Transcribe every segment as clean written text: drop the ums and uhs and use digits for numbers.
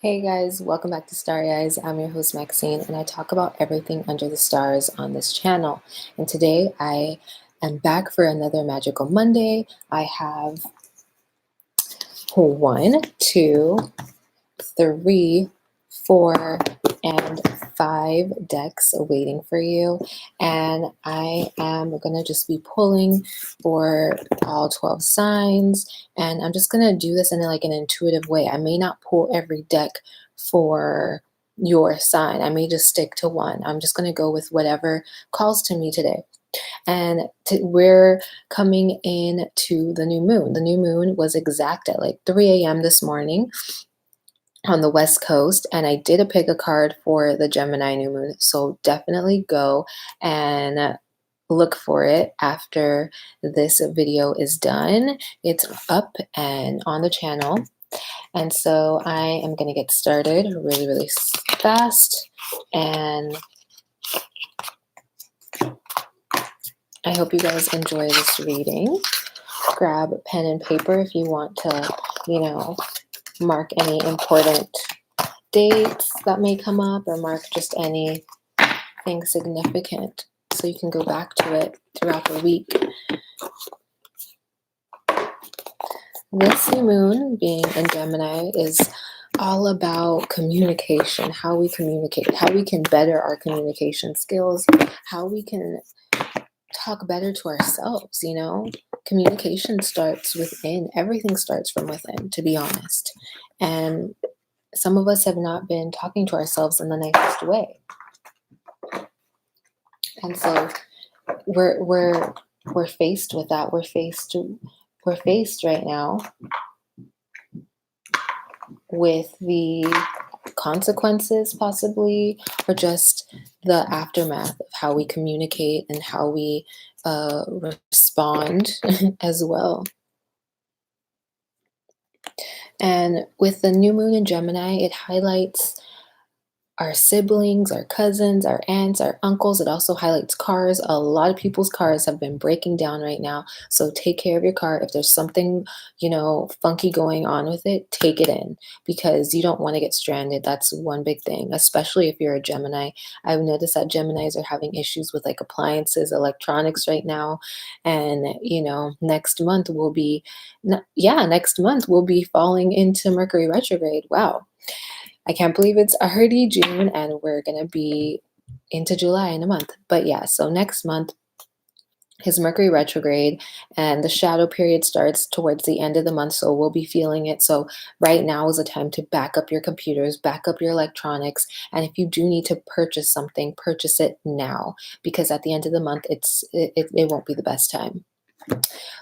Hey guys, welcome back to Starry Eyes. I'm your host Maxine, and I talk about everything under the stars on this channel. And today I am back for another Magical Monday. I have one, two, three, four, and five decks waiting for you. And I am going to just be pulling for all 12 signs. And I'm just going to do this in like an intuitive way. I may not pull every deck for your sign. I may just stick to one. I'm just going to go with whatever calls to me today. And we're coming in to the new moon. The new moon was exact at like 3 a.m. this morning on the West Coast, and I did pick a card for the Gemini new moon. So definitely go and look for it after this video is done. It's up and on the channel. And so I am going to get started really, really fast. And I hope you guys enjoy this reading. Grab pen and paper if you want to, mark any important dates that may come up or mark just anything significant so you can go back to it throughout the week. This new moon being in Gemini is all about communication, how we communicate, how we can better our communication skills, how we can talk better to ourselves. Communication starts within. Everything starts from within, to be honest. And some of us have not been talking to ourselves in the nicest way. And so we're faced with that. We're faced right now with the consequences, possibly, or just the aftermath of how we communicate and how we respond as well. And with the new moon in Gemini, it highlights our siblings, our cousins, our aunts, our uncles. It also highlights cars. A lot of people's cars have been breaking down right now. So take care of your car. If there's something, funky going on with it, take it in because you don't want to get stranded. That's one big thing, especially if you're a Gemini. I've noticed that Geminis are having issues with like appliances, electronics right now. And, next month we'll be falling into Mercury retrograde. Wow. I can't believe it's already June and we're going to be into July in a month. But yeah, so next month is Mercury retrograde and the shadow period starts towards the end of the month. So we'll be feeling it. So right now is a time to back up your computers, back up your electronics. And if you do need to purchase something, purchase it now because at the end of the month, it won't be the best time.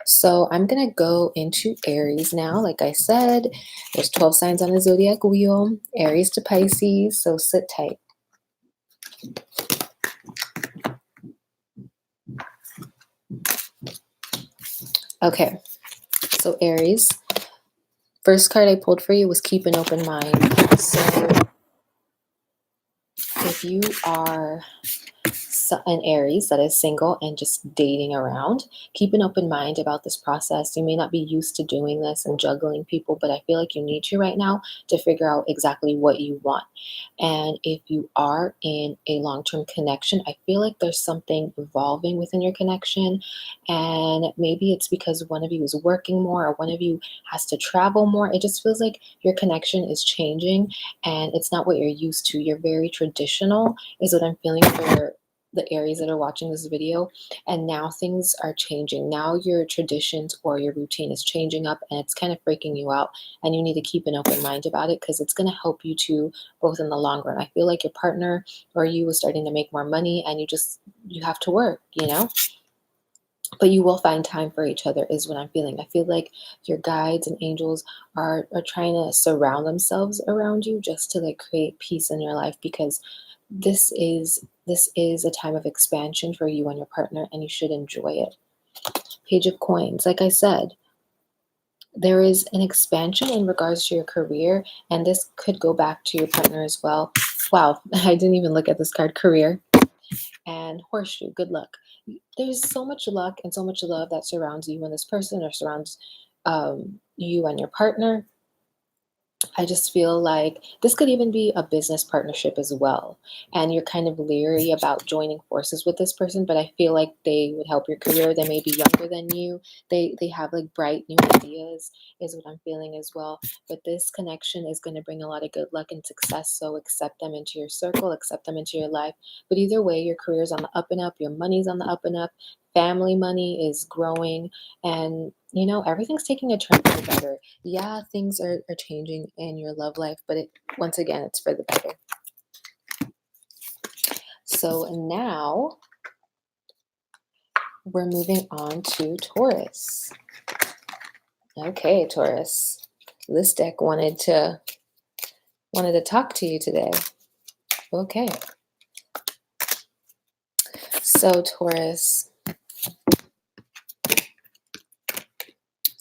So I'm going to go into Aries now. Like I said, there's 12 signs on the zodiac wheel, Aries to Pisces, so sit tight. Okay, so Aries, first card I pulled for you was keep an open mind. So if you are an Aries that is single and just dating around, keep an open mind about this process. You may not be used to doing this and juggling people, but I feel like you need to right now to figure out exactly what you want. And if you are in a long-term connection, I feel like there's something evolving within your connection. And maybe it's because one of you is working more or one of you has to travel more. It just feels like your connection is changing and it's not what you're used to. You're very traditional, is what I'm feeling for the Aries that are watching this video. And now things are changing. Now your traditions or your routine is changing up and it's kind of freaking you out. And you need to keep an open mind about it because it's going to help you too, both in the long run. I feel like your partner or you is starting to make more money and you have to work, but you will find time for each other is what I'm feeling. I feel like your guides and angels are trying to surround themselves around you just to like create peace in your life because this is a time of expansion for you and your partner and you should enjoy it. Page of Coins. Like I said, there is an expansion in regards to your career and this could go back to your partner as well. Wow, I didn't even look at this card. Career and Horseshoe. Good luck. There's so much luck and so much love that surrounds you and this person or surrounds you and your partner. I just feel like this could even be a business partnership as well. And you're kind of leery about joining forces with this person, but I feel like they would help your career. They may be younger than you. They have like bright new ideas is what I'm feeling as well. But this connection is going to bring a lot of good luck and success. So accept them into your circle, accept them into your life. But either way, your career's on the up and up, your money's on the up and up, family money is growing, and everything's taking a turn for the better. Yeah, things are changing in your love life, but once again, it's for the better. So now we're moving on to Taurus. Okay, Taurus. This deck wanted to talk to you today. Okay. So Taurus.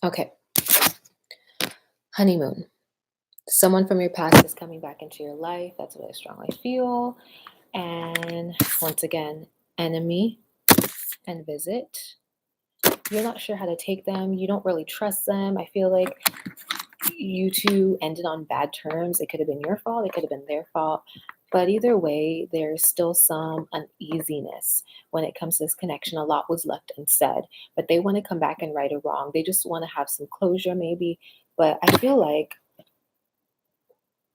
Okay. Honeymoon. Someone from your past is coming back into your life. That's what I strongly feel. And once again, enemy and visit. You're not sure how to take them. You don't really trust them. I feel like you two ended on bad terms. It could have been your fault. It could have been their fault. But either way, there's still some uneasiness when it comes to this connection. A lot was left unsaid, but they want to come back and right a wrong. They just want to have some closure, maybe. But I feel like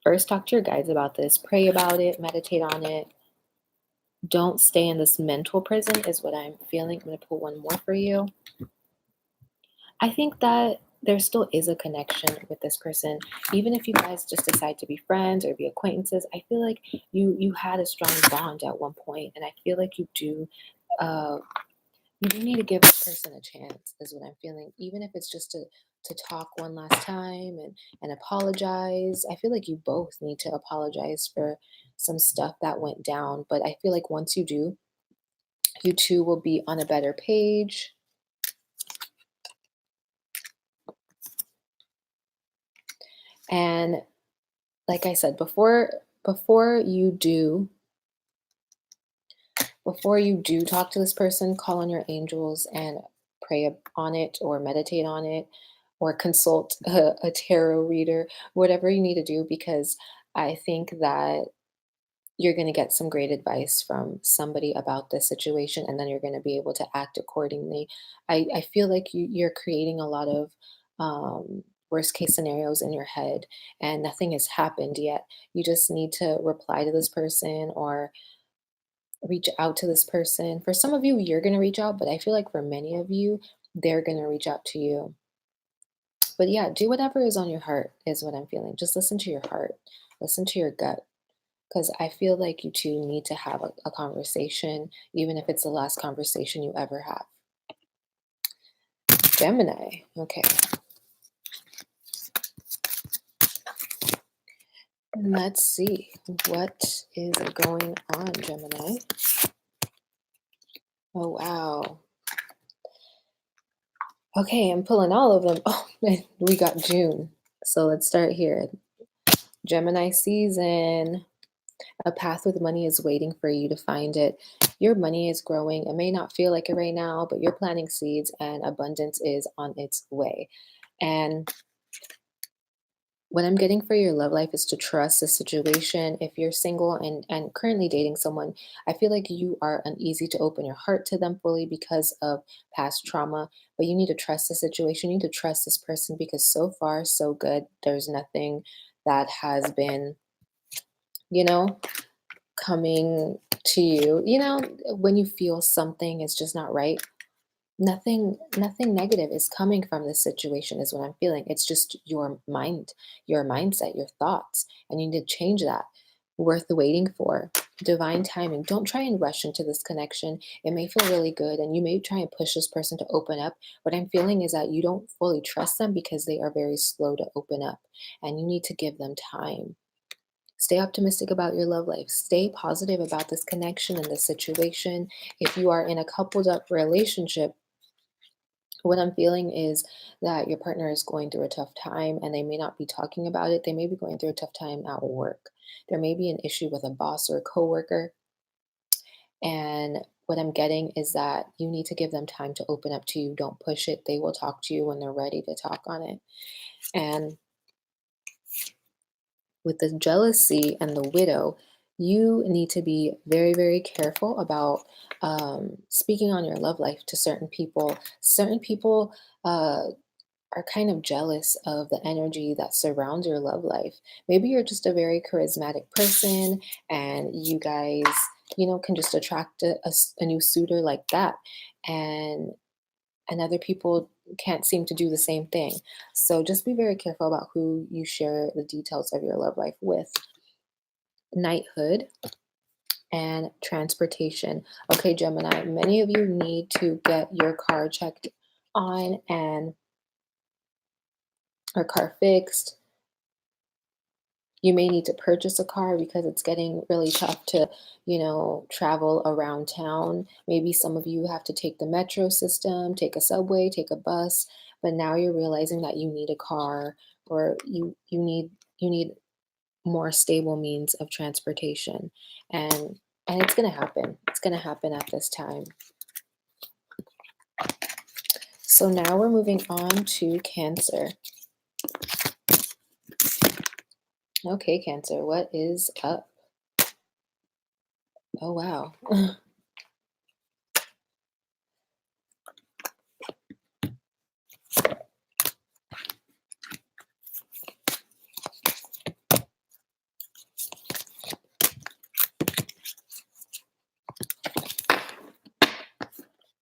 first talk to your guides about this, pray about it, meditate on it. Don't stay in this mental prison, is what I'm feeling. I'm going to pull one more for you. I think that there still is a connection with this person, even if you guys just decide to be friends or be acquaintances. I feel like you had a strong bond at one point, and I feel like uh, you do need to give this person a chance. Is what I'm feeling, even if it's just to talk one last time and apologize. I feel like you both need to apologize for some stuff that went down, but I feel like once you do, you two will be on a better page. And like I said, before you do talk to this person, call on your angels and pray on it or meditate on it or consult a tarot reader, whatever you need to do, because I think that you're going to get some great advice from somebody about this situation, and then you're going to be able to act accordingly. I feel like you're creating a lot of worst case scenarios in your head, and nothing has happened yet. You just need to reply to this person or reach out to this person. For some of you, you're going to reach out, but I feel like for many of you, they're going to reach out to you. But yeah, do whatever is on your heart, is what I'm feeling. Just listen to your heart, listen to your gut, because I feel like you two need to have a conversation, even if it's the last conversation you ever have. Gemini. Okay. Let's see. What is going on, Gemini? Oh, wow. Okay, I'm pulling all of them. Oh, man, we got June. So let's start here. Gemini season. A path with money is waiting for you to find it. Your money is growing. It may not feel like it right now, but you're planting seeds and abundance is on its way. And what I'm getting for your love life is to trust the situation. If you're single and currently dating someone, I feel like you are uneasy to open your heart to them fully because of past trauma, but you need to trust the situation. You need to trust this person because so far, so good. There's nothing that has been, you know, coming to you. When you feel something is just not right, nothing negative is coming from this situation is what I'm feeling. It's just your mind, your mindset, your thoughts, and you need to change that. Worth waiting for. Divine timing. Don't try and rush into this connection. It may feel really good and you may try and push this person to open up. What I'm feeling is that you don't fully trust them because they are very slow to open up, and you need to give them time. Stay optimistic about your love life. Stay positive about this connection and this situation. If you are in a coupled up relationship, what I'm feeling is that your partner is going through a tough time and they may not be talking about it. They may be going through a tough time at work. There may be an issue with a boss or a coworker. And what I'm getting is that you need to give them time to open up to you. Don't push it. They will talk to you when they're ready to talk on it. And With the jealousy and the widow, you need to be very, very careful about speaking on your love life to certain people. Certain people uh, are kind of jealous of the energy that surrounds your love life. Maybe you're just a very charismatic person and you guys, can just attract a new suitor like that. And other people can't seem to do the same thing. So just be very careful about who you share the details of your love life with. Knighthood and transportation. Okay, Gemini, many of you need to get your car checked on and or car fixed. You may need to purchase a car because it's getting really tough to, travel around town. Maybe some of you have to take the metro system, take a subway, take a bus, but now you're realizing that you need a car or you need more stable means of transportation. And it's going to happen. It's going to happen at this time. So now we're moving on to Cancer. Okay, Cancer, what is up? Oh, wow.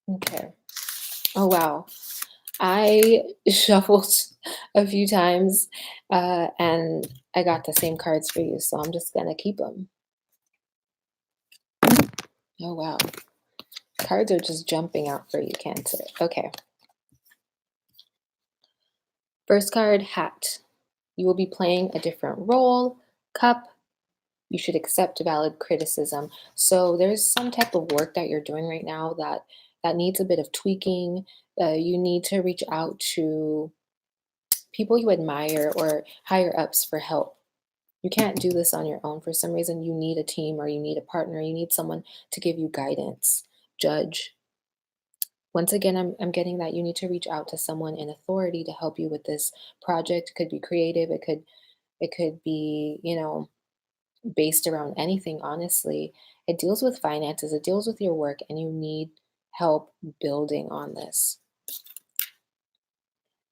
Okay. Oh, wow. I shuffled a few times and I got the same cards for you, so I'm just going to keep them. Oh, wow. Cards are just jumping out for you, Cancer. Okay. First card, hat. You will be playing a different role. Cup. You should accept valid criticism. So there's some type of work that you're doing right now that needs a bit of tweaking. You need to reach out to people you admire or higher ups for help. You can't do this on your own. For some reason, you need a team or you need a partner. You need someone to give you guidance. Judge. Once again, I'm getting that you need to reach out to someone in authority to help you with this project. It could be creative. It could be, based around anything, honestly. It deals with finances, it deals with your work, and you need help building on this.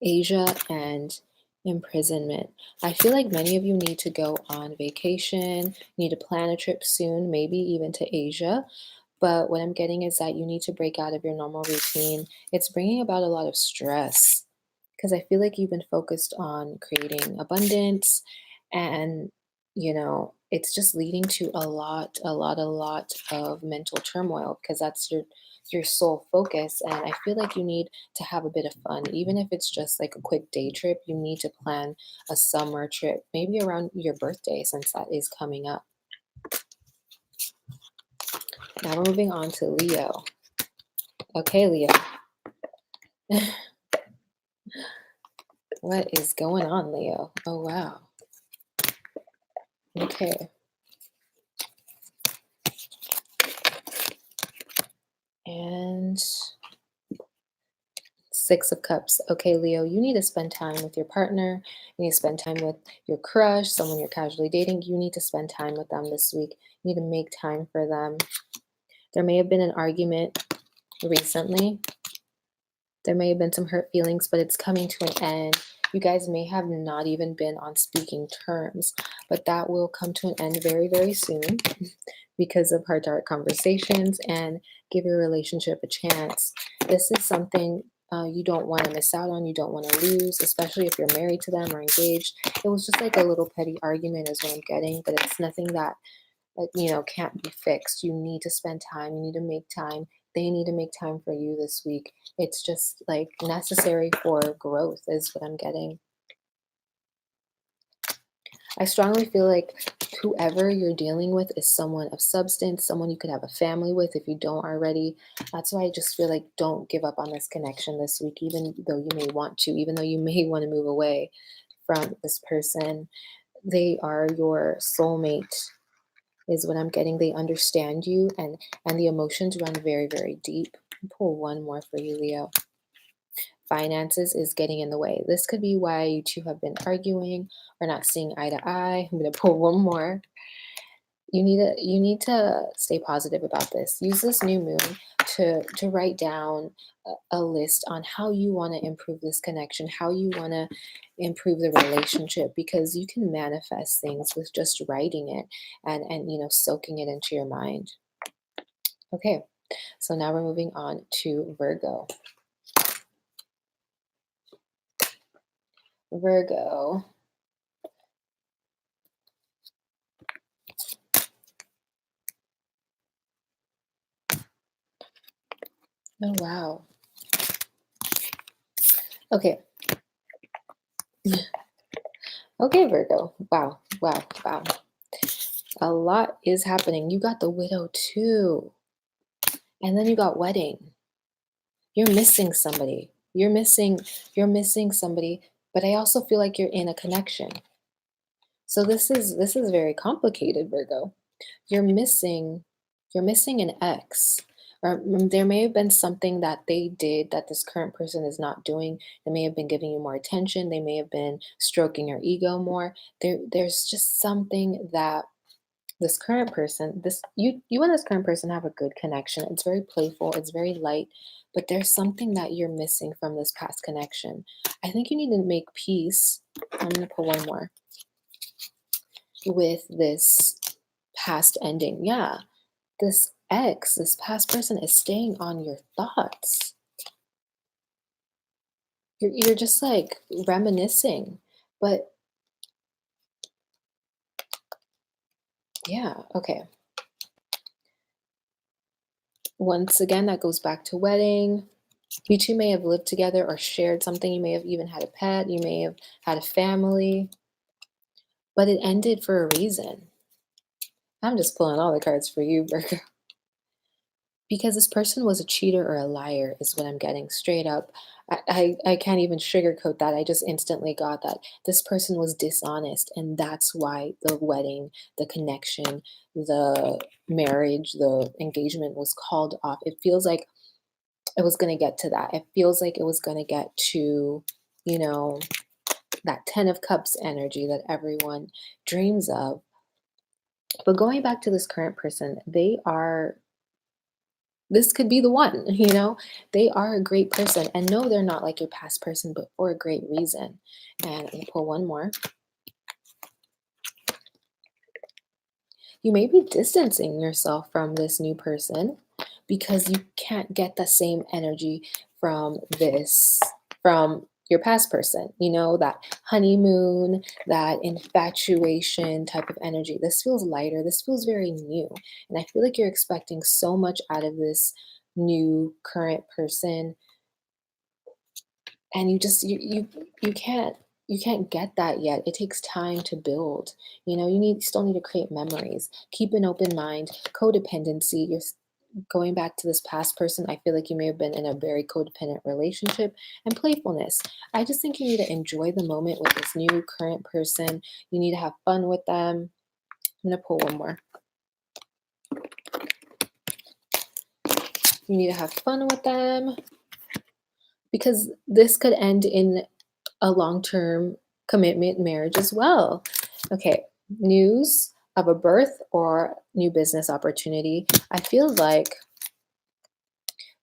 Asia and imprisonment. I feel like many of you need to go on vacation, need to plan a trip soon, maybe even to Asia. But what I'm getting is that you need to break out of your normal routine. It's bringing about a lot of stress because I feel like you've been focused on creating abundance and it's just leading to a lot of mental turmoil because that's your sole focus. And I feel like you need to have a bit of fun, even if it's just like a quick day trip. You need to plan a summer trip, maybe around your birthday, since that is coming up. Now we're moving on to Leo. Okay, Leo. What is going on, Leo? Oh, wow. Okay. And Six of Cups. Okay, Leo, you need to spend time with your partner. You need to spend time with your crush, someone you're casually dating. You need to spend time with them this week. You need to make time for them. There may have been an argument recently. There may have been some hurt feelings, but it's coming to an end. You guys may have not even been on speaking terms, but that will come to an end very, very soon because of heart-to-heart conversations and give your relationship a chance. This is something you don't want to miss out on. You don't want to lose, especially if you're married to them or engaged. It was just like a little petty argument is what I'm getting, but it's nothing that can't be fixed. You need to spend time. You need to make time. They need to make time for you this week. It's just like necessary for growth, is what I'm getting. I strongly feel like whoever you're dealing with is someone of substance, someone you could have a family with if you don't already. That's why I just feel like don't give up on this connection this week, even though you may want to, even though you may want to move away from this person. They are your soulmate, is what I'm getting. They understand you and the emotions run very, very deep. Pull one more for you, Leo. finances is getting in the way. This could be why you two have been arguing or not seeing eye to eye. I'm going to pull one more. You need to stay positive about this. Use this new moon to write down a list on how you want to improve this connection, how you want to improve the relationship, because you can manifest things with just writing it and soaking it into your mind. Okay, so now we're moving on to Virgo. Virgo. Oh wow. Okay. Okay, Virgo. Wow. Wow. Wow. A lot is happening. You got the widow too. And then you got wedding. You're missing somebody. You're missing somebody, but I also feel like you're in a connection. So this is very complicated, Virgo. You're missing you're missing an ex. Or there may have been something that they did that this current person is not doing. They may have been giving you more attention. They may have been stroking your ego more. There's just something that this current person, this you and this current person have a good connection. It's very playful, it's very light, but there's something that you're missing from this past connection. I think you need to make peace. I'm going to pull one more with this past ending. Yeah, this ex, this past person is staying on your thoughts. You're just like reminiscing. But yeah, okay. Once again, that goes back to wedding. You two may have lived together or shared something. You may have even had a pet. You may have had a family, but it ended for a reason. I'm just pulling all the cards for you, Virgo. Because this person was a cheater or a liar, is what I'm getting straight up. I can't even sugarcoat that. I just instantly got that. This person was dishonest, and that's why the wedding, the connection, the marriage, the engagement was called off. It feels like it was going to get to that. It feels like it was going to get to, you know, that 10 of cups energy that everyone dreams of. But going back to this current person, this could be the one, they are a great person. And no, they're not like your past person, but for a great reason. And I'm going to pull one more. You may be distancing yourself from this new person because you can't get the same energy from your past person, that honeymoon, that infatuation type of energy. This feels lighter. This feels very new. And I feel like you're expecting so much out of this new current person, and you can't get that yet. It takes time to build. You still need to create memories. Keep an open mind. Codependency, going back to this past person, I feel like you may have been in a very codependent relationship. And playfulness, I just think you need to enjoy the moment with this new current person. You need to have fun with them. I'm going to pull one more. You need to have fun with them because this could end in a long-term commitment marriage as well. Okay, news of a birth or new business opportunity. I feel like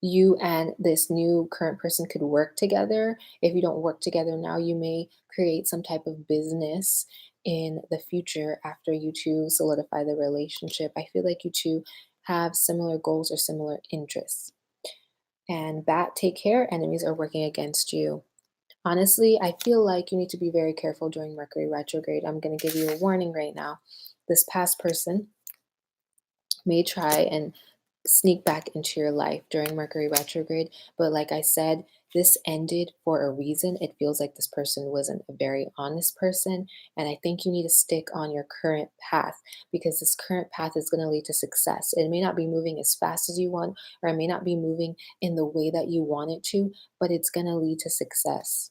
you and this new current person could work together. If you don't work together now, you may create some type of business in the future after you two solidify the relationship. I feel like you two have similar goals or similar interests. And bat, take care. Enemies are working against you. Honestly, I feel like you need to be very careful during Mercury retrograde. I'm going to give you a warning right now. This past person may try and sneak back into your life during Mercury retrograde. But like I said, this ended for a reason. It feels like this person wasn't a very honest person. And I think you need to stick on your current path because this current path is going to lead to success. It may not be moving as fast as you want, or it may not be moving in the way that you want it to, but it's going to lead to success.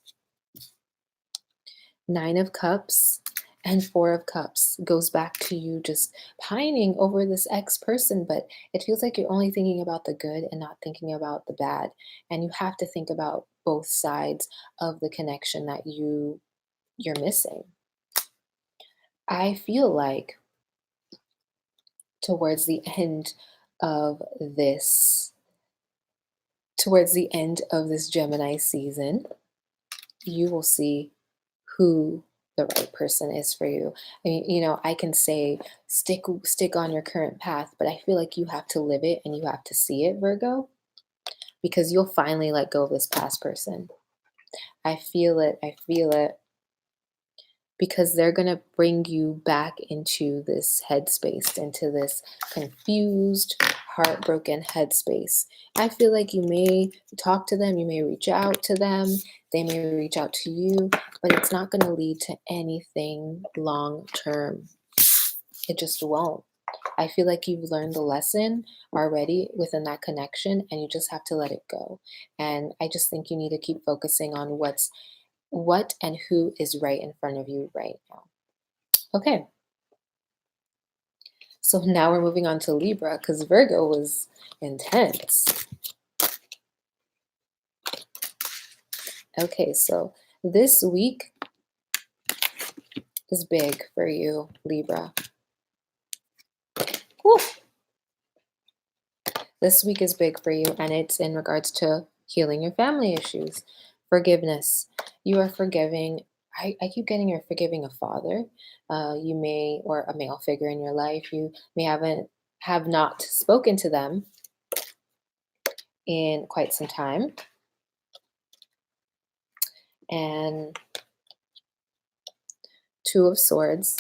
Nine of Cups and Four of Cups goes back to you just pining over this ex person, but it feels like you're only thinking about the good and not thinking about the bad. And you have to think about both sides of the connection that you're missing. I feel like towards the end of this towards the end of this Gemini season, you will see who the right person is for you. I mean, I can say stick on your current path, but I feel like you have to live it and you have to see it, Virgo, because you'll finally let go of this past person. I feel it. I feel it. Because they're going to bring you back into this headspace, into this confused, heartbroken headspace. I feel like you may talk to them, you may reach out to them, they may reach out to you, but it's not going to lead to anything long term. It just won't. I feel like you've learned the lesson already within that connection and you just have to let it go. And I just think you need to keep focusing on what and who is right in front of you right now. Okay, so now we're moving on to Libra because Virgo was intense. Okay, so this week is big for you, Libra. Woo! This week is big for you, and it's in regards to healing your family issues, forgiveness. You are forgiving. I keep getting you're forgiving a father. You may, or a male figure in your life. You may have not spoken to them in quite some time, and Two of Swords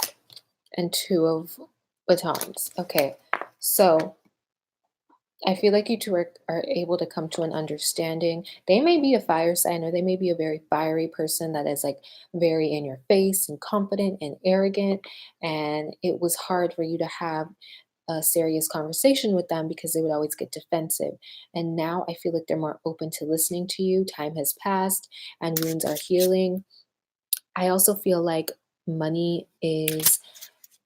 and Two of Batons. Okay, so I feel like you two are able to come to an understanding. They may be a fire sign or they may be a very fiery person that is like very in your face and confident and arrogant. And it was hard for you to have a serious conversation with them because they would always get defensive. And now I feel like they're more open to listening to you. Time has passed and wounds are healing. I also feel like money is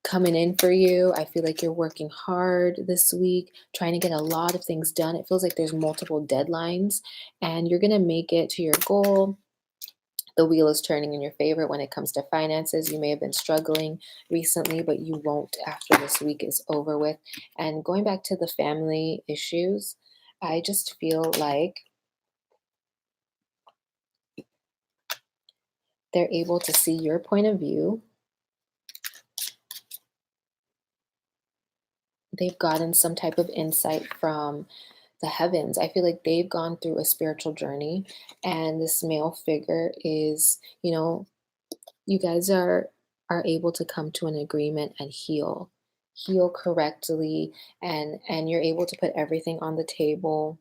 coming in for you. I feel like you're working hard this week, trying to get a lot of things done. It feels like there's multiple deadlines and you're going to make it to your goal. The wheel is turning in your favor when it comes to finances. You may have been struggling recently, but you won't after this week is over with. And going back to the family issues, I just feel like they're able to see your point of view. They've gotten some type of insight from the heavens. I feel like they've gone through a spiritual journey, and this male figure is, you guys are able to come to an agreement and heal correctly, and you're able to put everything on the table.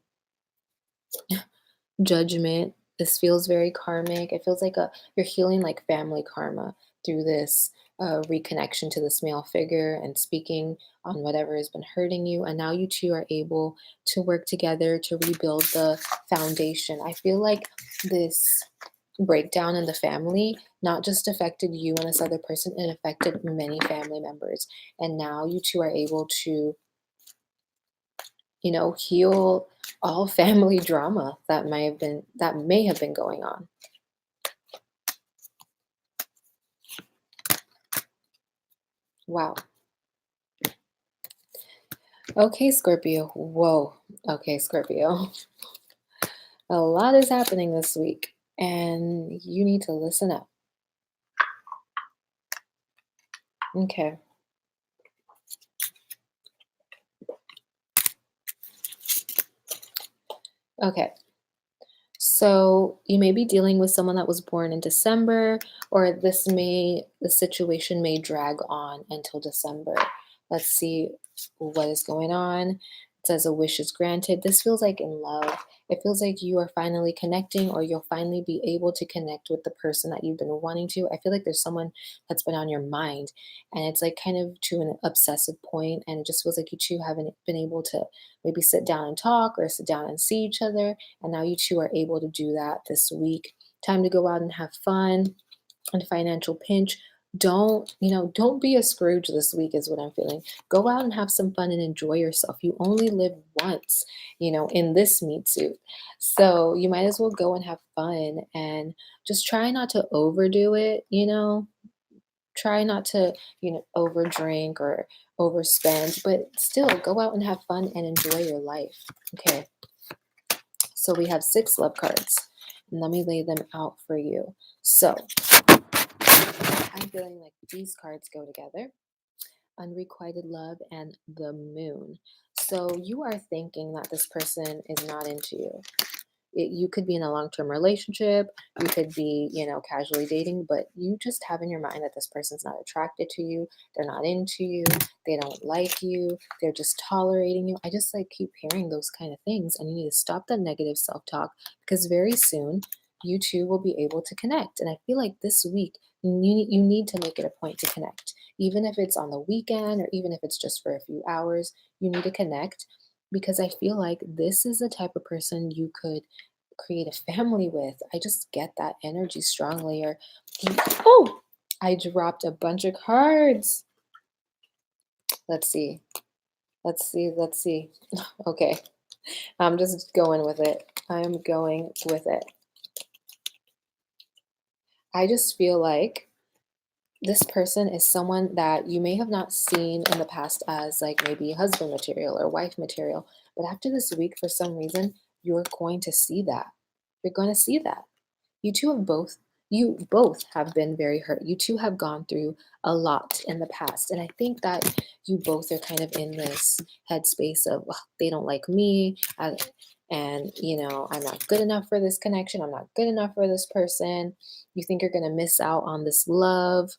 Judgment. This feels very karmic. It feels like you're healing like family karma through this reconnection to this male figure and speaking on whatever has been hurting you. And now you two are able to work together to rebuild the foundation. I feel like this breakdown in the family not just affected you and this other person, it affected many family members. And now you two are able to heal all family drama that may have been going on. Wow. Okay, Scorpio. Whoa. Okay, Scorpio. A lot is happening this week, and you need to listen up. Okay. Okay. So you may be dealing with someone that was born in December, or the situation may drag on until December. Let's see what is going on. It says a wish is granted. This feels like in love. It feels like you are finally connecting, or you'll finally be able to connect with the person that you've been wanting to. I feel like there's someone that's been on your mind, and it's like kind of to an obsessive point, and it just feels like you two haven't been able to maybe sit down and talk or sit down and see each other. And now you two are able to do that this week. Time to go out and have fun and financial pinch. Don't be a Scrooge this week, is what I'm feeling. Go out and have some fun and enjoy yourself. You only live once, in this meat suit. So you might as well go and have fun and just try not to overdo it. Try not to, overdrink or overspend, but still go out and have fun and enjoy your life. Okay. So we have 6 love cards. And let me lay them out for you. So I'm feeling like these cards go together: unrequited love and the moon. So you are thinking that this person is not into you. You could be in a long-term relationship, you could be, casually dating, but you just have in your mind that this person's not attracted to you, they're not into you, they don't like you, they're just tolerating you. I just like keep hearing those kind of things, and you need to stop the negative self-talk, because very soon you two will be able to connect. And I feel like this week you need to make it a point to connect, even if it's on the weekend or even if it's just for a few hours. You need to connect, because I feel like this is the type of person you could create a family with. I just get that energy strongly. Or, oh, I dropped a bunch of cards. Let's see. Let's see. Let's see. Okay. I'm just going with it. I'm going with it. I just feel like this person is someone that you may have not seen in the past as like maybe husband material or wife material, but after this week, for some reason, you're going to see that. You're going to see that. You two have both you both have been very hurt. You two have gone through a lot in the past. And I think that you both are kind of in this headspace of, "Ugh, they don't like me. And, I'm not good enough for this connection. I'm not good enough for this person." You think you're going to miss out on this love.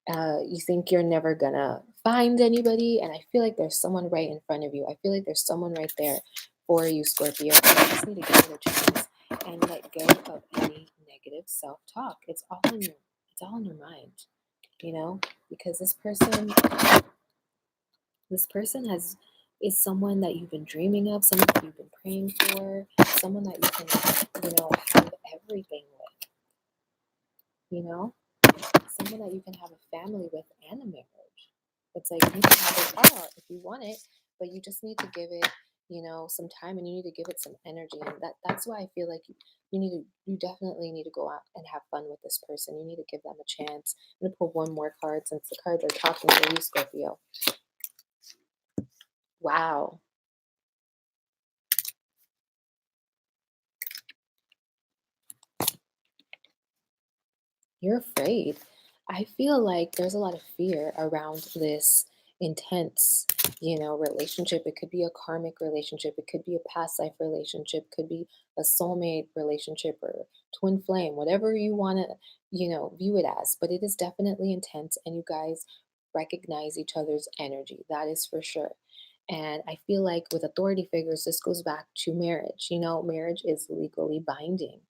You think you're never going to find anybody. And I feel like there's someone right in front of you. I feel like there's someone right there for you, Scorpio. And you just need to give it a chance and let go of any negative self-talk. It's all in your mind, you know, because this person is someone that you've been dreaming of, someone that you've been praying for, someone that you can, have everything with, you know, someone that you can have a family with and a marriage. It's like you can have it all if you want it, but you just need to give it, some time, and you need to give it some energy. And that's why I feel like you definitely need to go out and have fun with this person. You need to give them a chance. I'm gonna pull one more card since the cards are talking for you, Scorpio. Wow. You're afraid. I feel like there's a lot of fear around this intense, relationship. It could be a karmic relationship, it could be a past life relationship, could be a soulmate relationship or twin flame, whatever you want to, view it as. But it is definitely intense, and you guys recognize each other's energy. That is for sure. And I feel like with authority figures, this goes back to marriage. Marriage is legally binding.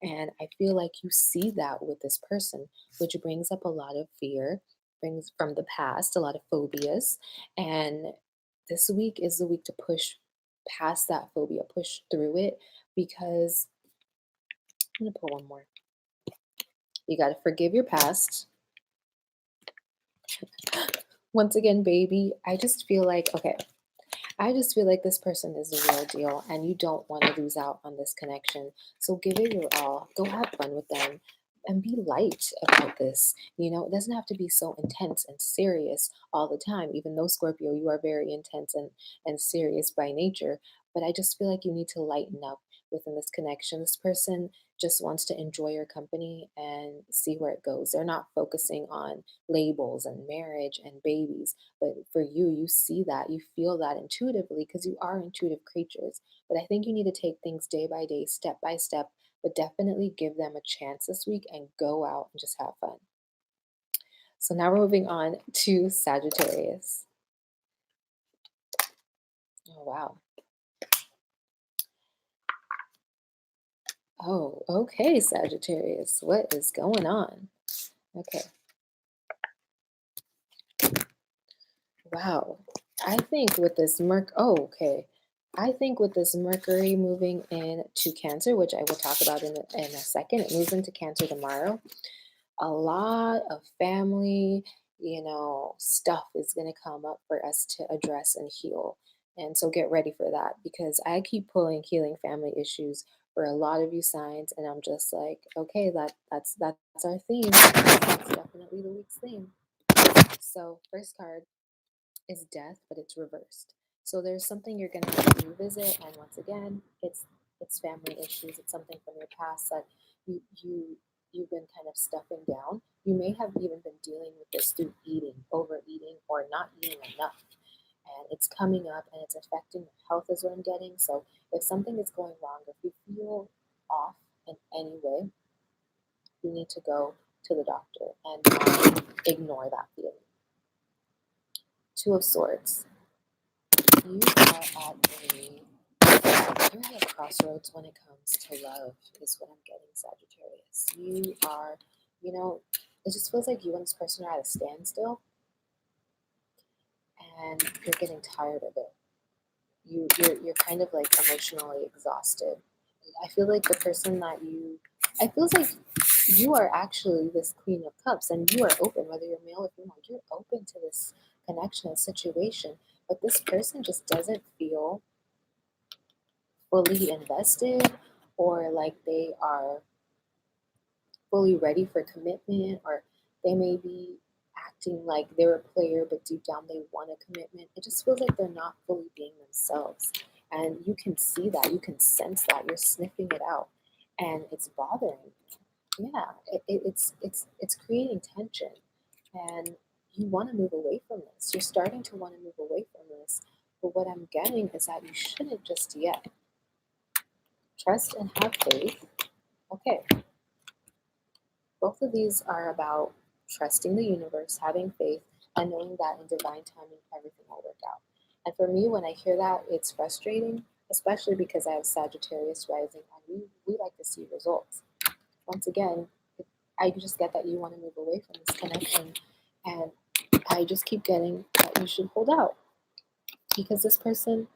And I feel like you see that with this person, which brings up a lot of fear, brings from the past, a lot of phobias. And this week is the week to push past that phobia, push through it, because I'm going to pull one more. You got to forgive your past. Once again, baby, I just feel like, okay, I just feel like this person is the real deal, and you don't want to lose out on this connection. So give it your all. Go have fun with them and be light about this. It doesn't have to be so intense and serious all the time, even though Scorpio, you are very intense and serious by nature. But I just feel like you need to lighten up within this connection. This person just wants to enjoy your company and see where it goes. They're not focusing on labels and marriage and babies. But for you, you see that, you feel that intuitively, because you are intuitive creatures. But I think you need to take things day by day, step by step, but definitely give them a chance this week and go out and just have fun. So now we're moving on to Sagittarius. Oh, wow. Oh, okay, Sagittarius. What is going on? Okay. Wow. I think with this okay. I think with this Mercury moving into Cancer, which I will talk about in a second, it moves into Cancer tomorrow. a lot of family, stuff is going to come up for us to address and heal. And so get ready for that because I keep pulling healing family issues for a lot of you signs, and I'm just like, okay, that's our theme. That's definitely the week's theme. So first card is death, but it's reversed. So there's something you're gonna have to revisit, and once again, it's family issues. It's something from your past that you've been kind of stuffing down. You may have even been dealing with this through eating, overeating, or not eating enough. And it's coming up and it's affecting your health is what I'm getting. So if something is going wrong, if you feel off in any way, you need to go to the doctor and not ignore that feeling. Two of Swords. You are you're at a crossroads when it comes to love, is what I'm getting, Sagittarius. You are, you know, it just feels like you and this person are at a standstill and you're getting tired of it. You're kind of like emotionally exhausted. I feel like the person that you, I feel like you are actually this Queen of Cups and you are open, whether you're male or female, you're open to this connection and situation. But this person just doesn't feel fully invested or like they are fully ready for commitment, or they may be acting like they're a player but deep down they want a commitment. It just feels like they're not fully being themselves, and you can see that, you can sense that, you're sniffing it out, and it's bothering you. Yeah, it's creating tension, and you want to move away from this. You're starting to want to move away from this, but what I'm getting is that you shouldn't just yet. Trust and have faith. Okay, both of these are about trusting the universe, having faith, and knowing that in divine timing everything will work out. And for me, when I hear that, it's frustrating, especially because I have Sagittarius rising and we like to see results. Once again, I just get that you want to move away from this connection, and I just keep getting that you should hold out because this person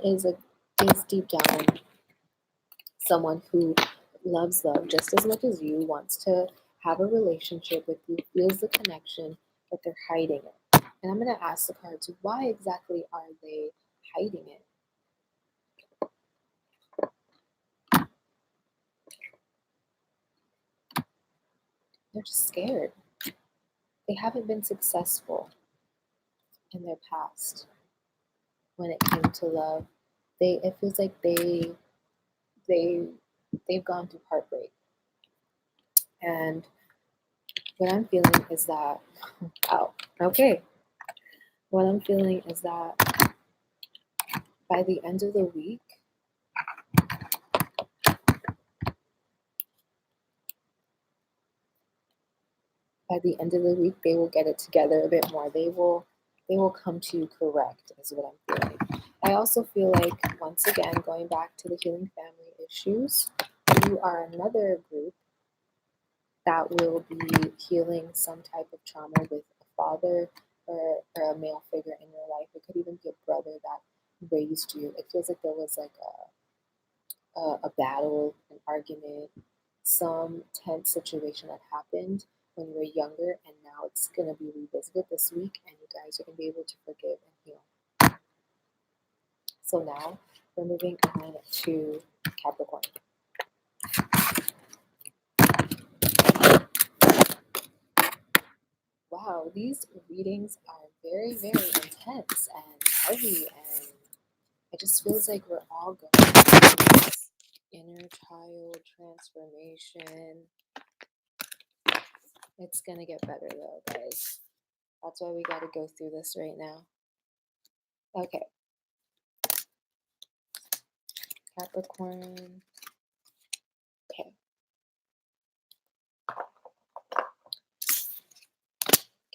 is deep down someone who loves love just as much as you, wants to have a relationship with you, feels the connection, but they're hiding it. And I'm going to ask the cards, why exactly are they hiding it? They're just scared. They haven't been successful in their past when it came to love. It feels like they they've gone through heartbreak. And what I'm feeling is that, oh, okay. What I'm feeling is that by the end of the week, they will get it together a bit more. They will come to you correct, is what I'm feeling. I also feel like, once again, going back to the healing family issues, you are another group that will be healing some type of trauma with a father or a male figure in your life. It could even be a brother that raised you. It feels like there was like a battle, an argument, some tense situation that happened when you were younger, and now it's going to be revisited this week, and you guys are going to be able to forgive and heal. So now we're moving on to Capricorn. Wow, these readings are very, very intense and heavy, and it just feels like we're all going through this inner child transformation. It's gonna get better though, guys. That's why we gotta go through this right now. Okay, Capricorn. Okay,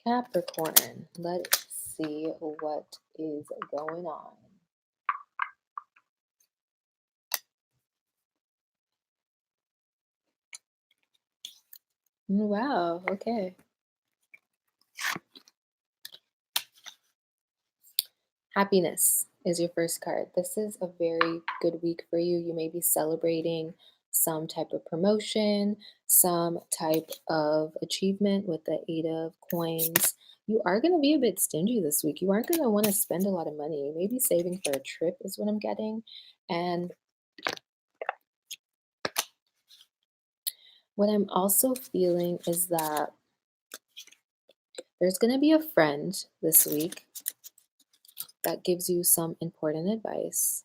Capricorn. Let's see what is going on. Wow, okay. Happiness is your first card. This is a very good week for you. You may be celebrating some type of promotion, some type of achievement with the Eight of Coins. You are going to be a bit stingy this week. You aren't going to want to spend a lot of money. Maybe saving for a trip is what I'm getting. And what I'm also feeling is that there's going to be a friend this week that gives you some important advice.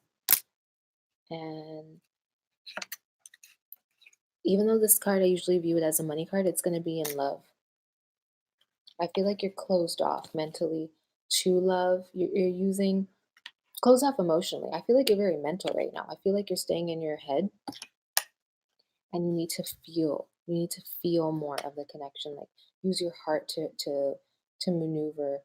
And even though this card I usually view it as a money card, it's going to be in love. I feel like you're closed off mentally to love. You're using closed off emotionally. I feel like you're very mental right now. I feel like you're staying in your head and you need to feel. You need to feel more of the connection. Like use your heart to maneuver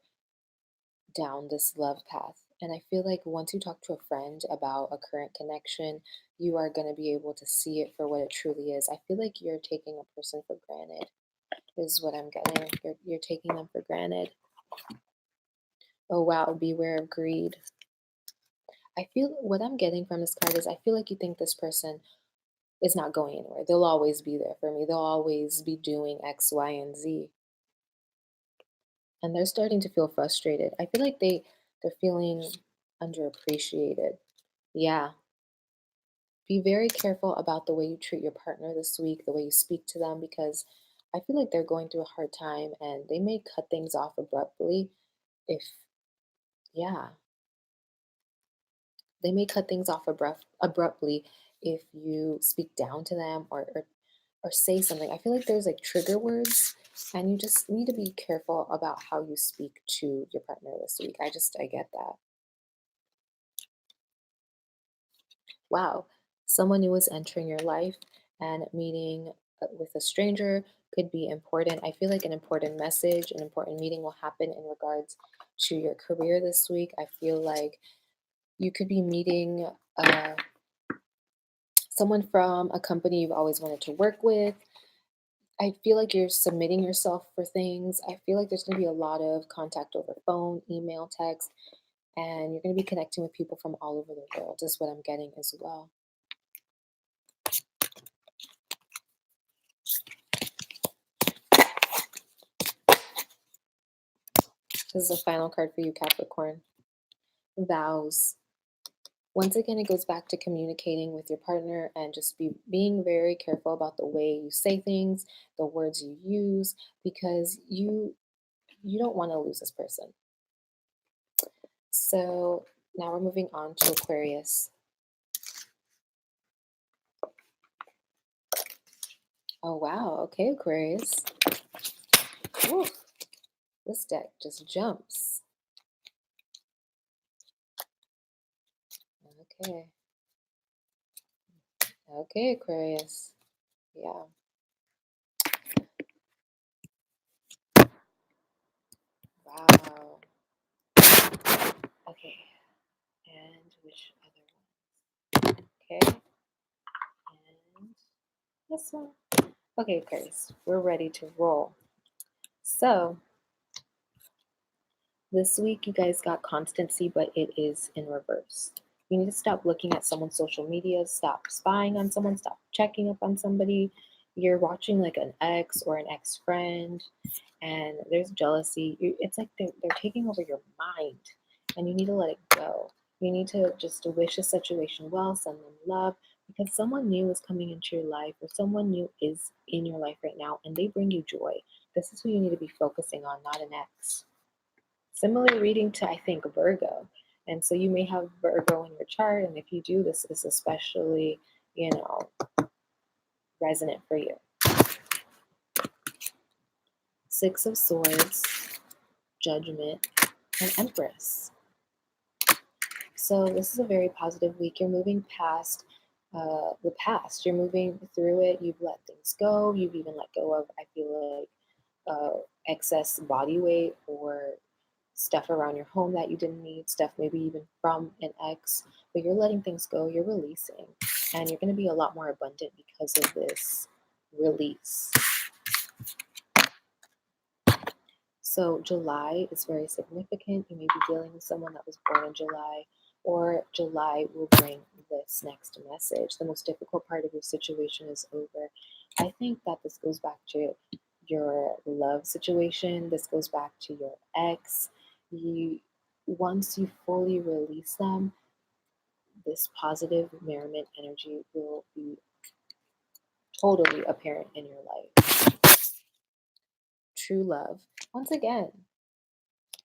down this love path. And I feel like once you talk to a friend about a current connection, you are going to be able to see it for what it truly is. I feel like you're taking a person for granted, is what I'm getting. You're taking them for granted. Oh, wow. Beware of greed. I feel what I'm getting from this card is I feel like you think this person is not going anywhere. They'll always be there for me. They'll always be doing X, Y, and Z. And they're starting to feel frustrated. I feel like they're feeling underappreciated. Yeah. Be very careful about the way you treat your partner this week, the way you speak to them, because I feel like they're going through a hard time and they may cut things off abruptly if, yeah, they may cut things off abruptly if you speak down to them or say something. I feel like there's like trigger words and you just need to be careful about how you speak to your partner this week. I get that. Wow, someone new is entering your life and meeting with a stranger could be important. I feel like an important message, an important meeting will happen in regards to your career this week. I feel like you could be meeting someone from a company you've always wanted to work with. I feel like you're submitting yourself for things. I feel like there's going to be a lot of contact over phone, email, text, and you're going to be connecting with people from all over the world, is what I'm getting as well. This is the final card for you, Capricorn. Vows. Once again, it goes back to communicating with your partner and just being very careful about the way you say things, the words you use, because you don't want to lose this person. So now we're moving on to Aquarius. Oh wow, okay, Aquarius. Ooh, this deck just jumps. Okay. Okay, Aquarius. Yeah. Wow. Okay. And which other one? Okay. And this one. Okay, Aquarius. We're ready to roll. So this week you guys got constancy, but it is in reverse. You need to stop looking at someone's social media, stop spying on someone, stop checking up on somebody. You're watching like an ex or an ex friend, and there's jealousy. It's like they're taking over your mind, and you need to let it go. You need to just wish the situation well, send them love, because someone new is coming into your life, or someone new is in your life right now, and they bring you joy. This is who you need to be focusing on, not an ex. Similar reading to, I think, Virgo. And so you may have Virgo in your chart, and if you do, this is especially, resonant for you. Six of Swords, Judgment, and Empress. So this is a very positive week. You're moving past the past. You're moving through it. You've let things go. You've even let go of, I feel like, excess body weight or stuff around your home that you didn't need, stuff maybe even from an ex, but you're letting things go, you're releasing, and you're going to be a lot more abundant because of this release. So July is very significant. You may be dealing with someone that was born in July, or July will bring this next message. The most difficult part of your situation is over. I think that this goes back to your love situation. This goes back to your ex. You once you fully release them, this positive merriment energy will be totally apparent in your life. True love. Once again,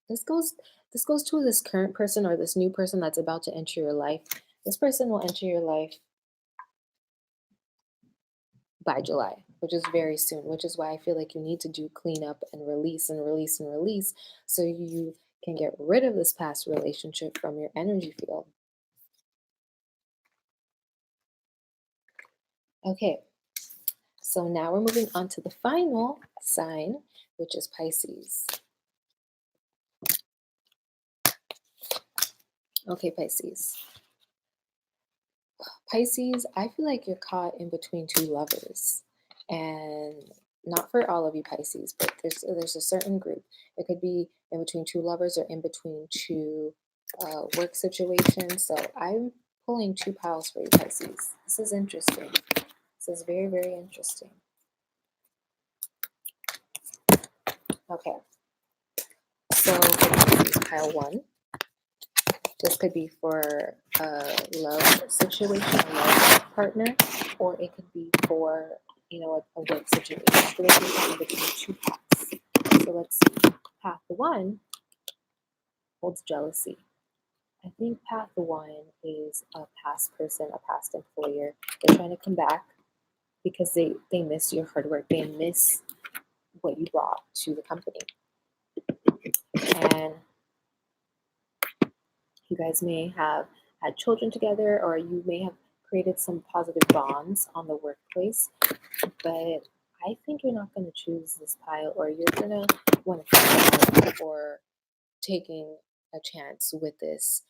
this goes this goes to this current person or this new person that's about to enter your life. This person will enter your life by July, which is very soon, which is why I feel like you need to do cleanup and release and release and release so you can get rid of this past relationship from your energy field. Okay, so now we're moving on to the final sign, which is Pisces. Okay, Pisces. Pisces, I feel like you're caught in between two lovers. And not for all of you Pisces, but there's a certain group. It could be in between two lovers or in between two work situations. So I'm pulling two piles for you Pisces. This is interesting. This is very, very interesting. Okay. So Pisces, pile one. This could be for a love situation, a love partner, or it could be for, a work situation. So this is between two paths. So let's see. Path one holds jealousy. I think path one is a past person, a past employer. They're trying to come back because they miss your hard work. They miss what you brought to the company. And you guys may have had children together, or you may have created some positive bonds on the workplace. But I think you're not going to choose this pile, or you're going to want to think about or taking a chance with this,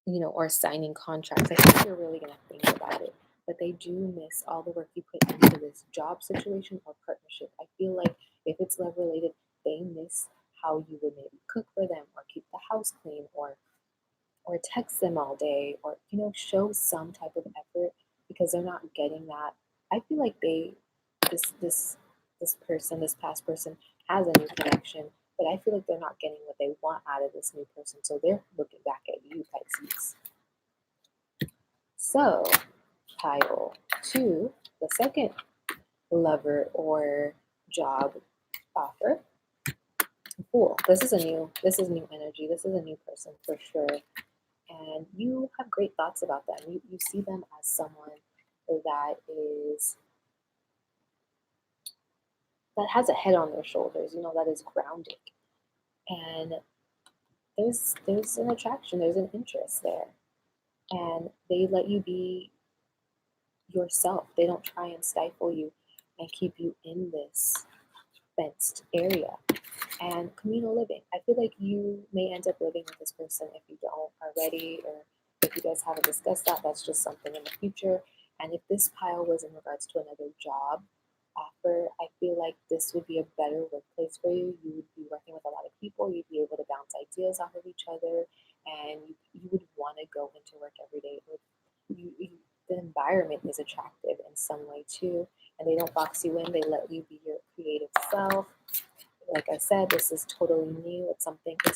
or signing contracts. I think you're really going to think about it. But they do miss all the work you put into this job situation or partnership. I feel like if it's love related, they miss how you would maybe cook for them or keep the house clean or text them all day or show some type of effort because they're not getting that. I feel like this person, this past person, has a new connection, but I feel like they're not getting what they want out of this new person, so they're looking back at you, Pisces. So pile two, the second lover or job offer. Cool. This is new energy. This is a new person for sure. And you have great thoughts about them. You see them as someone that is that has a head on their shoulders, that is grounded. And there's an attraction, there's an interest there. And they let you be yourself. They don't try and stifle you and keep you in this fenced area. And communal living. I feel like you may end up living with this person if you don't already, or if you guys haven't discussed that, that's just something in the future. And if this pile was in regards to another job offer, I feel like this would be a better workplace for you. You would be working with a lot of people, you'd be able to bounce ideas off of each other, and you would want to go into work every day. The environment is attractive in some way too, and they don't box you in, they let you be your creative self. Like I said, this is totally new. It's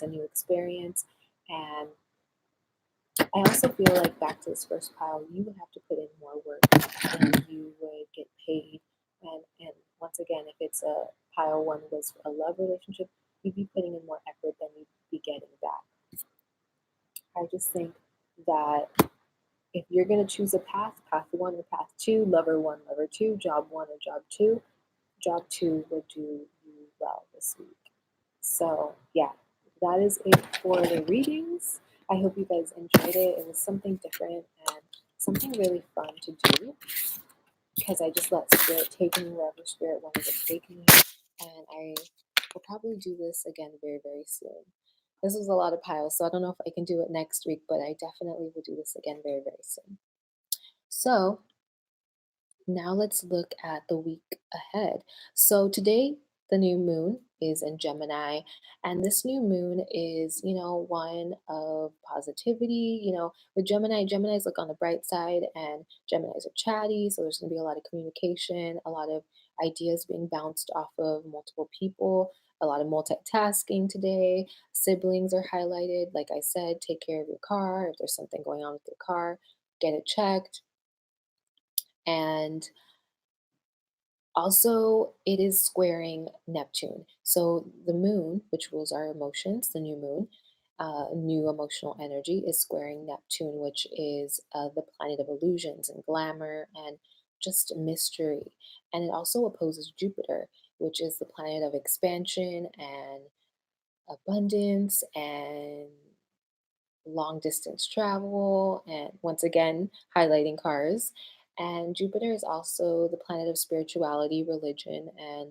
a new experience. And I also feel like back to this first pile, you would have to put in more work than you would get paid. And once again, if it's a pile one was a love relationship, you'd be putting in more effort than you'd be getting back. I just think that if you're going to choose a path, path one or path two, lover one, lover two, job one or job two would do you well this week. So, yeah, that is it for the readings. I hope you guys enjoyed it. It was something different and something really fun to do because I just let Spirit take me wherever Spirit wanted to take me. And I will probably do this again very, very soon. This was a lot of piles, so I don't know if I can do it next week, but I definitely will do this again very, very soon. So, now let's look at the week ahead. So, today The new moon is in Gemini, and this new moon is, one of positivity. With Gemini, Geminis look on the bright side, and Geminis are chatty, so there's going to be a lot of communication, a lot of ideas being bounced off of multiple people, a lot of multitasking today. Siblings are highlighted. Like I said, take care of your car. If there's something going on with your car, get it checked. And also, it is squaring Neptune. So the moon, which rules our emotions, the new moon, new emotional energy, is squaring Neptune, which is the planet of illusions and glamour and just mystery. And it also opposes Jupiter, which is the planet of expansion and abundance and long distance travel, and once again, highlighting cars. And Jupiter is also the planet of spirituality, religion, and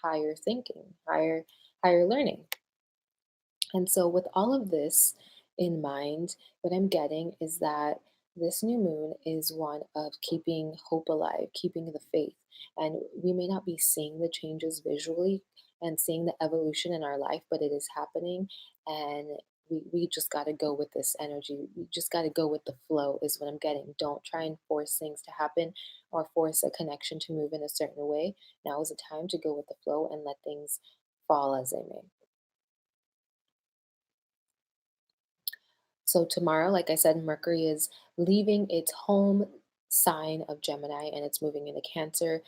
higher thinking, higher learning. And so, with all of this in mind, what I'm getting is that this new moon is one of keeping hope alive, keeping the faith. And we may not be seeing the changes visually and seeing the evolution in our life, but it is happening. And we just got to go with this energy. We just got to go with the flow, is what I'm getting. Don't try and force things to happen or force a connection to move in a certain way. Now is the time to go with the flow and let things fall as they may. So tomorrow, like I said, Mercury is leaving its home sign of Gemini and it's moving into Cancer.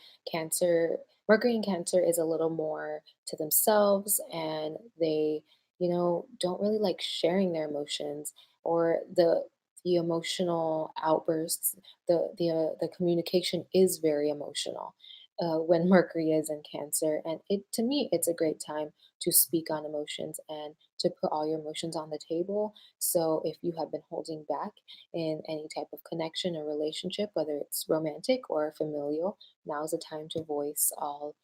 Mercury in Cancer is a little more to themselves, and they, don't really like sharing their emotions or the emotional outbursts. The communication is very emotional when Mercury is in Cancer, and it to me it's a great time to speak on emotions and to put all your emotions on the table. So if you have been holding back in any type of connection or relationship, whether it's romantic or familial, now's the time to voice all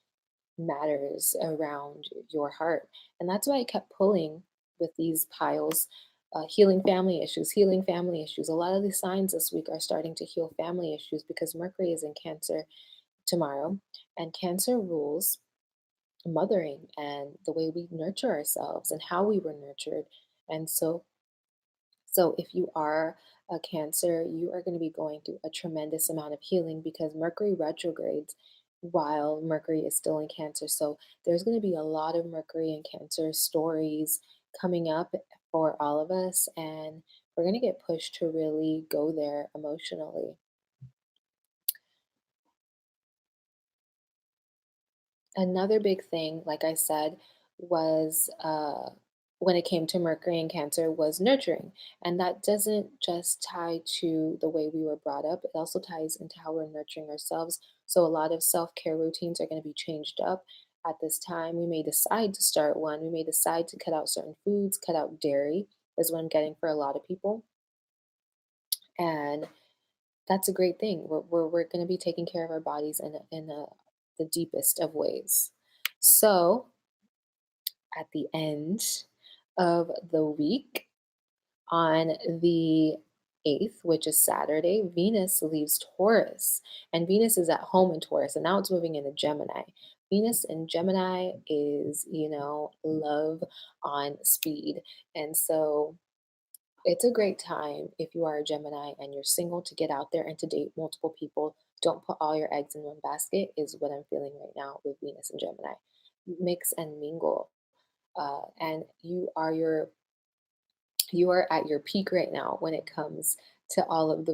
matters around your heart. And that's why I kept pulling with these piles. Healing family issues. A lot of the signs this week are starting to heal family issues because Mercury is in Cancer tomorrow, and Cancer rules mothering and the way we nurture ourselves and how we were nurtured. And so if you are a Cancer, you are going to be going through a tremendous amount of healing because Mercury retrogrades while Mercury is still in Cancer. So there's going to be a lot of Mercury and Cancer stories coming up for all of us, and we're going to get pushed to really go there emotionally. Another big thing, like I said, was when it came to Mercury and Cancer was nurturing. And that doesn't just tie to the way we were brought up, it also ties into how we're nurturing ourselves. So a lot of self care routines are going to be changed up at this time. We may decide to start one, we may decide to cut out certain foods, cut out dairy, is what I'm getting for a lot of people. And that's a great thing. We're going to be taking care of our bodies the deepest of ways. So, at the end of the week, on the 8th, which is Saturday, Venus leaves Taurus. And Venus is at home in Taurus, and now it's moving into Gemini. Venus in Gemini is, love on speed. And so it's a great time if you are a Gemini and you're single to get out there and to date multiple people. Don't put all your eggs in one basket, is what I'm feeling right now with Venus and Gemini. Mix and mingle. And you are at your peak right now when it comes to all of uh,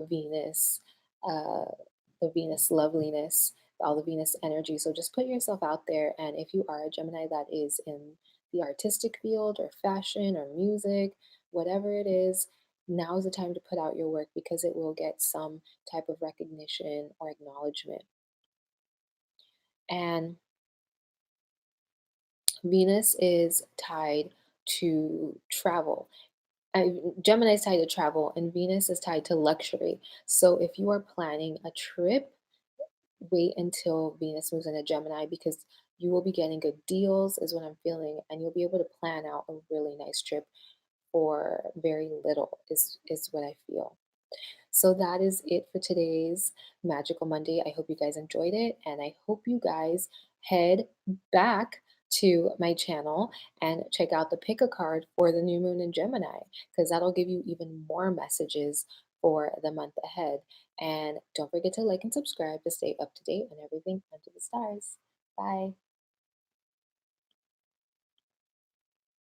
the Venus loveliness, all the Venus energy. So just put yourself out there. And if you are a Gemini that is in the artistic field or fashion or music, whatever it is, now is the time to put out your work because it will get some type of recognition or acknowledgement. And Venus is tied to travel. Gemini is tied to travel, and Venus is tied to luxury. So if you are planning a trip, wait until Venus moves into Gemini because you will be getting good deals, is what I'm feeling, and you'll be able to plan out a really nice trip for very little, is what I feel. So that is it for today's Magical Monday. I hope you guys enjoyed it, and I hope you guys head back to my channel and check out the pick a card for the new moon in Gemini, because that'll give you even more messages for the month ahead. And don't forget to like and subscribe to stay up to date on everything under the stars. Bye.